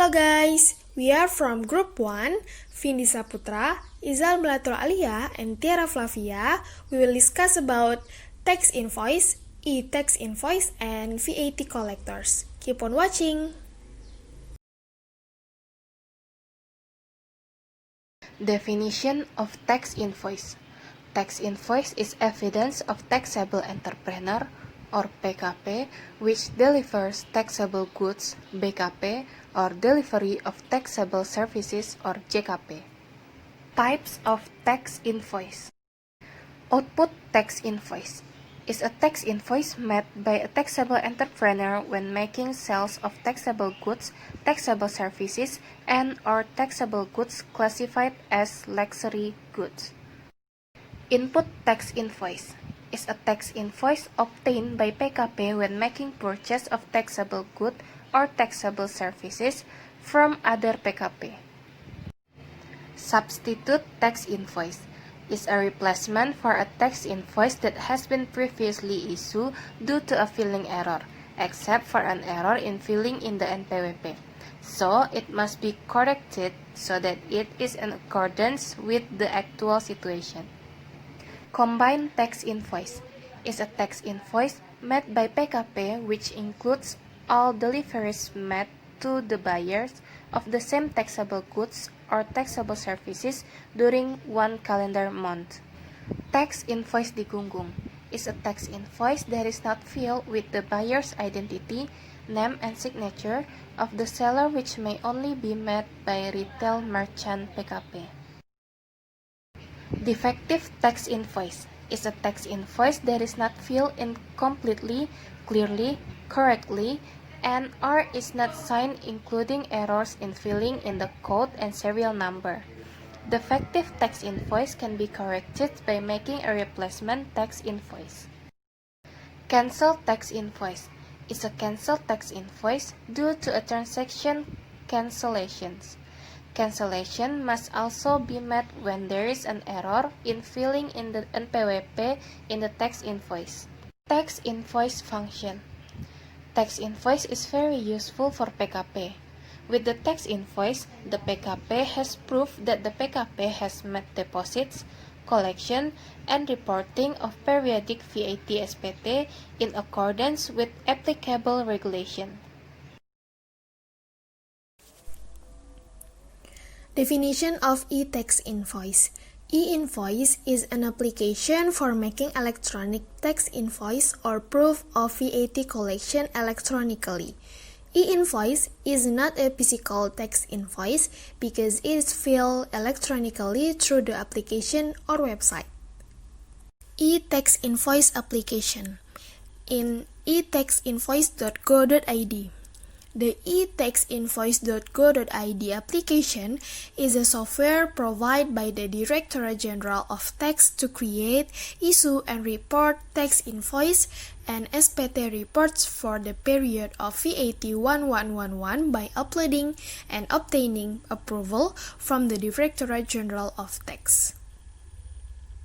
Hello guys, we are from Group 1, Vindi Saputra, Izal Melatul Alia, and Tiara Flavia. We will discuss about tax invoice, e-tax invoice, and VAT collectors. Keep on watching! Definition of tax invoice. Tax invoice is evidence of taxable entrepreneur or PKP which delivers taxable goods BKP or delivery of taxable services or JKP. Types of tax invoice. Output tax invoice is a tax invoice made by a taxable entrepreneur when making sales of taxable goods, taxable services, and or taxable goods classified as luxury goods. Input tax invoice is a tax invoice obtained by PKP when making purchase of taxable goods or taxable services from other PKP. Substitute tax invoice is a replacement for a tax invoice that has been previously issued due to a filling error, except for an error in filling in the NPWP. So, it must be corrected so that it is in accordance with the actual situation. Combined tax invoice is a tax invoice made by PKP which includes all deliveries made to the buyers of the same taxable goods or taxable services during one calendar month. Tax invoice digunggung is a tax invoice that is not filled with the buyer's identity, name and signature of the seller which may only be made by retail merchant PKP. Defective tax invoice is a tax invoice that is not filled in completely, clearly, correctly, and or is not signed including errors in filling in the code and serial number. Defective tax invoice can be corrected by making a replacement tax invoice. Cancel tax invoice is a cancel tax invoice due to a transaction cancellation. Cancellation must also be made when there is an error in filling in the NPWP in the tax invoice. Tax invoice function. Tax invoice is very useful for PKP. With the tax invoice, the PKP has proof that the PKP has made deposits, collection, and reporting of periodic VAT SPT in accordance with applicable regulation. Definition of e-tax invoice. E-invoice is an application for making electronic tax invoice or proof of VAT collection electronically. E-invoice is not a physical tax invoice because it is filled electronically through the application or website. E-tax invoice application in e-taxinvoice.go.id. The e-taxinvoice.go.id application is a software provided by the Directorate General of Tax to create, issue, and report tax invoice and SPT reports for the period of VAT 1111 by uploading and obtaining approval from the Directorate General of Tax.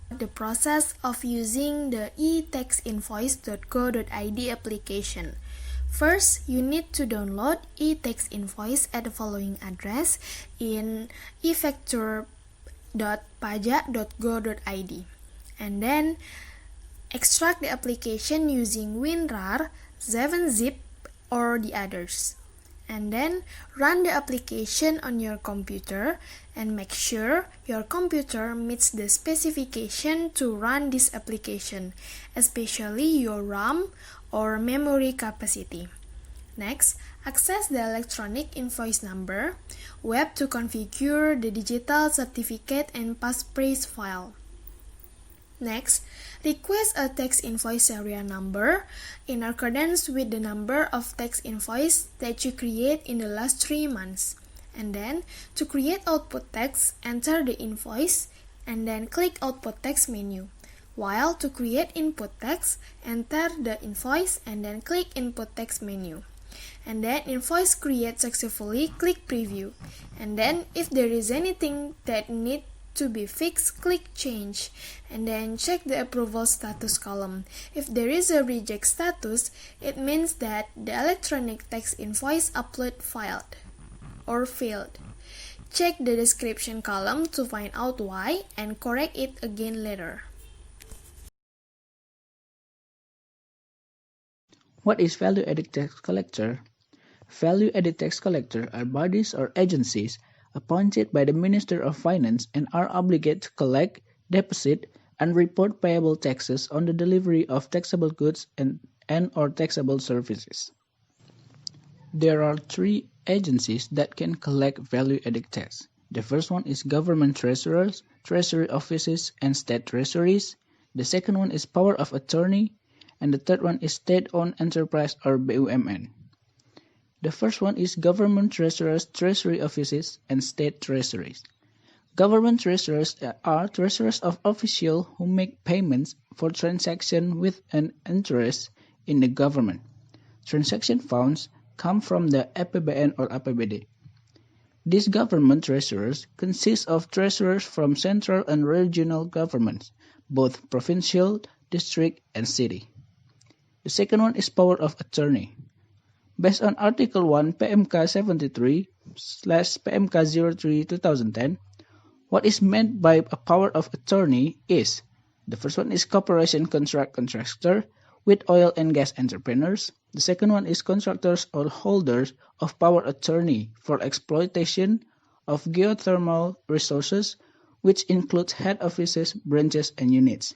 The process of using the e-taxinvoice.go.id application. First, you need to download e-tax invoice at the following address in efactor.pajak.go.id and then extract the application using WinRAR, 7-zip, or the others. And then run the application on your computer and make sure your computer meets the specification to run this application, especially your RAM or memory capacity. Next, access the electronic invoice number, web to configure the digital certificate and passphrase file. Next, request a tax invoice serial number in accordance with the number of tax invoice that you create in the last 3 months. And then, to create output tax, enter the invoice and then click output tax menu. While to create input tax, enter the invoice and then click input tax menu. And then invoice created successfully, click preview. And then if there is anything that needs to be fixed, click change. And then check the approval status column. If there is a reject status, it means that the electronic tax invoice upload failed. or failed. Check the description column to find out why and correct it again later. What is value-added tax collector? Value-added tax collector are bodies or agencies appointed by the Minister of Finance and are obligated to collect, deposit, and report payable taxes on the delivery of taxable goods and/or taxable services. There are three agencies that can collect value-added tax. The first one is government treasurers, treasury offices, and state treasuries. The second one is power of attorney, and the third one is state-owned enterprise or BUMN. The first one is government treasurers, treasury offices, and state treasuries. Government treasurers are treasurers of officials who make payments for transactions with an interest in the government. Transaction funds come from the APBN or APBD. These government treasurers consist of treasurers from central and regional governments, both provincial, district, and city. The second one is power of attorney. Based on Article 1 PMK 73/PMK 03/2010, what is meant by a power of attorney is: the first one is corporation contractor with oil and gas entrepreneurs. The second one is contractors or holders of power attorney for exploitation of geothermal resources, which includes head offices, branches, and units.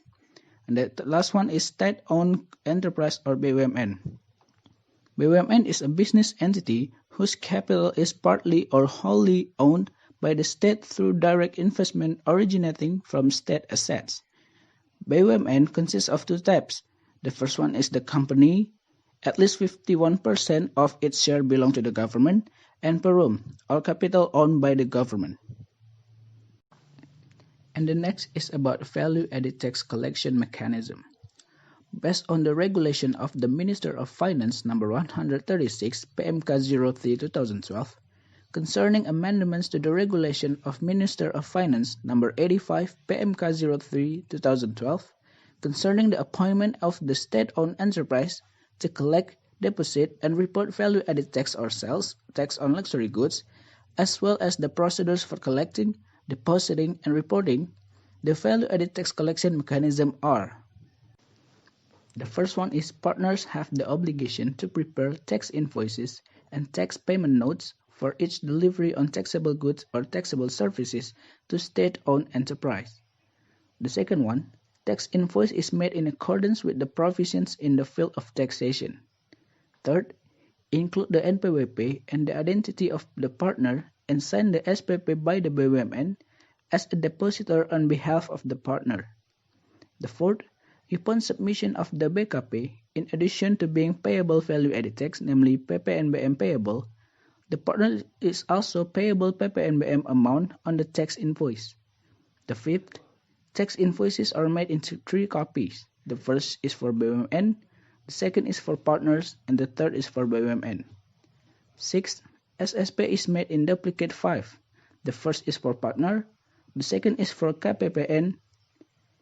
And the last one is state-owned enterprise or BUMN. BUMN is a business entity whose capital is partly or wholly owned by the state through direct investment originating from state assets. BUMN consists of two types. The first one is the company. At least 51% of its share belong to the government, and Perum, or capital owned by the government. And the next is about value-added tax collection mechanism. Based on the regulation of the Minister of Finance No. 136 PMK 03/2012, concerning amendments to the regulation of Minister of Finance No. 85 PMK 03/2012, concerning the appointment of the state-owned enterprise to collect, deposit, and report value-added tax or sales tax on luxury goods, as well as the procedures for collecting, depositing, and reporting, the value-added tax collection mechanism are: the first one is partners have the obligation to prepare tax invoices and tax payment notes for each delivery on taxable goods or taxable services to state-owned enterprise. The second one, tax invoice is made in accordance with the provisions in the field of taxation. Third, include the NPWP and the identity of the partner and sign the SPP by the BUMN as a depositor on behalf of the partner. The fourth, upon submission of the BKP, in addition to being payable value-added tax, namely PPNBM payable, the partner is also payable PPNBM amount on the tax invoice. The fifth, tax invoices are made into three copies. The first is for BUMN, the second is for partners, and the third is for BUMN. Sixth, SSP is made in duplicate 5. The first is for partner, the second is for KPPN,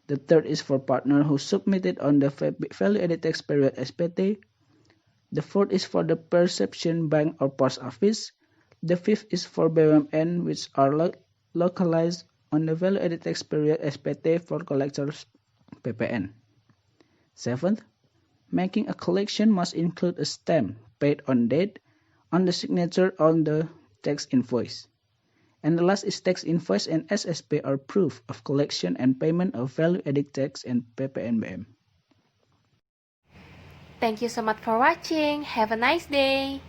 the third is for partner who submitted on the value-added tax period SPT, the fourth is for the perception bank or post office, the fifth is for BUMN which are localized on the value-added tax period SPT for collectors PPN. Seventh, making a collection must include a stamp paid on date on the signature on the tax invoice. And the last is tax invoice and SSP are proof of collection and payment of value-added tax and PPNBM. Thank you so much for watching. Have a nice day.